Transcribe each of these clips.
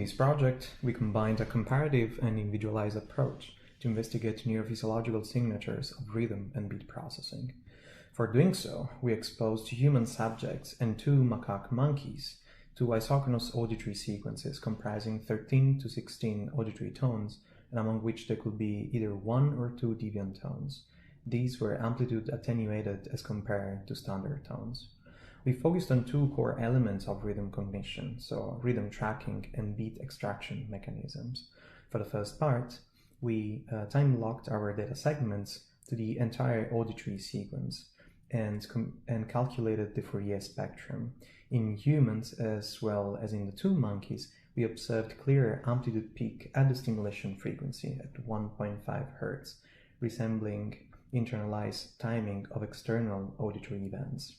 In this project, we combined a comparative and individualized approach to investigate neurophysiological signatures of rhythm and beat processing. For doing so, we exposed human subjects and two macaque monkeys to isochronous auditory sequences comprising 13 to 16 auditory tones, and among which there could be either one or two deviant tones. These were amplitude attenuated as compared to standard tones. We focused on two core elements of rhythm cognition, so rhythm tracking and beat extraction mechanisms. For the first part, we time-locked our data segments to the entire auditory sequence and calculated the Fourier spectrum. In humans, as well as in the two monkeys, we observed clear amplitude peak at the stimulation frequency at 1.5 Hz, resembling internalized timing of external auditory events.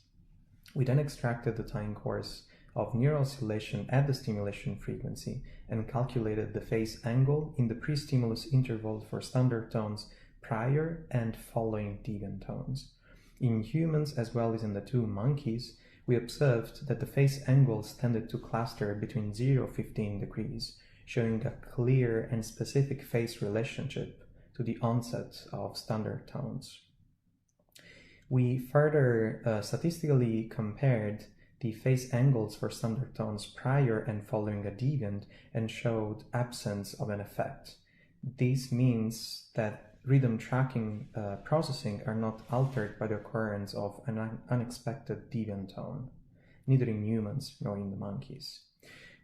We then extracted the time course of neural oscillation at the stimulation frequency and calculated the phase angle in the pre-stimulus interval for standard tones prior and following deviant tones. In humans, as well as in the two monkeys, we observed that the phase angles tended to cluster between 0 and 15 degrees, showing a clear and specific phase relationship to the onset of standard tones. We further statistically compared the phase angles for standard tones prior and following a deviant and showed absence of an effect. This means that rhythm tracking processing are not altered by the occurrence of an unexpected deviant tone, neither in humans nor in the monkeys.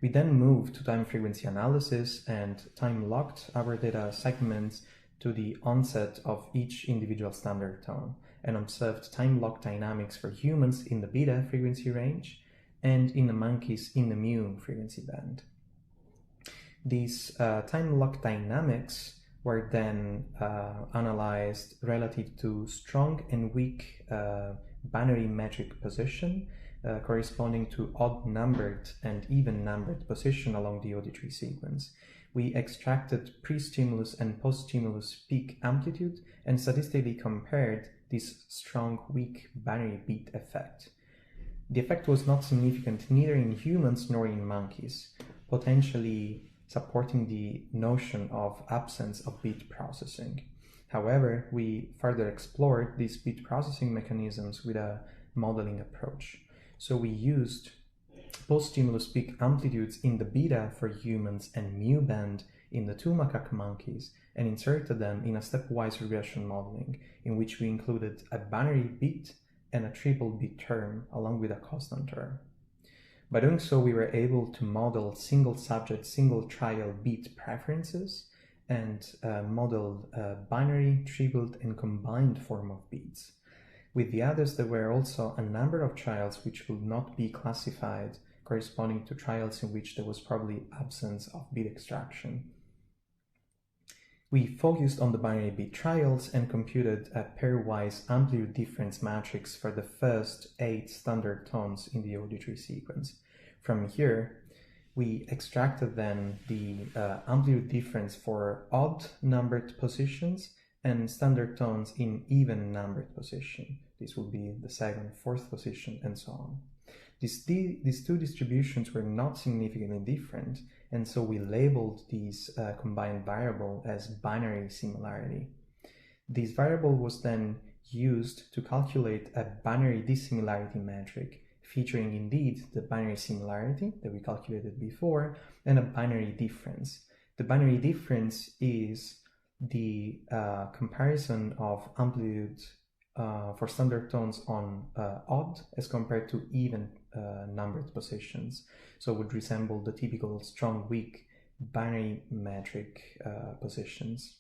We then moved to time frequency analysis and time-locked our data segments to the onset of each individual standard tone and observed time-lock dynamics for humans in the beta frequency range and in the monkeys in the mu frequency band. These time-lock dynamics were then analyzed relative to strong and weak binary metric position corresponding to odd-numbered and even-numbered position along the auditory sequence. We extracted pre-stimulus and post-stimulus peak amplitude and statistically compared this strong-weak binary beat effect. The effect was not significant neither in humans nor in monkeys, potentially supporting the notion of absence of beat processing. However, we further explored these beat processing mechanisms with a modeling approach. So we used post-stimulus peak amplitudes in the beta for humans and mu band in the two macaque monkeys and inserted them in a stepwise regression modeling in which we included a binary beat and a triple beat term along with a constant term. By doing so, we were able to model single subject, single trial beat preferences and model binary, tripled, and combined form of beats. With the others, there were also a number of trials which would not be classified, corresponding to trials in which there was probably absence of beat extraction. We focused on the binary beat trials and computed a pairwise amplitude difference matrix for the first 8 standard tones in the auditory sequence. From here, we extracted then the amplitude difference for odd-numbered positions and standard tones in even-numbered position. This would be the 2nd, 4th position, and so on. These two distributions were not significantly different, and so we labeled these combined variable as binary similarity. This variable was then used to calculate a binary dissimilarity metric, featuring indeed the binary similarity that we calculated before and a binary difference. The binary difference is the comparison of amplitude for standard tones on odd as compared to even numbered positions, so it would resemble the typical strong-weak binary metric positions.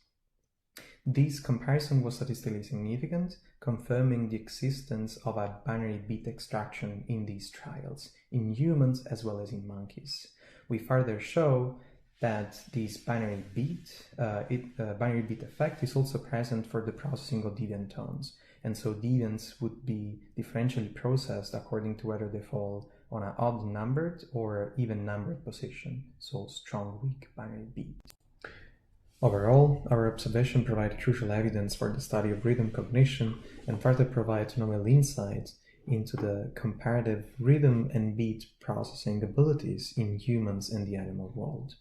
This comparison was statistically significant, confirming the existence of a binary beat extraction in these trials, in humans as well as in monkeys. We further show that this binary beat effect is also present for the processing of deviant tones, and so deviants would be differentially processed according to whether they fall on an odd-numbered or even-numbered position, so strong-weak binary beat. Overall, our observation provides crucial evidence for the study of rhythm cognition and further provides novel insights into the comparative rhythm and beat processing abilities in humans and the animal world.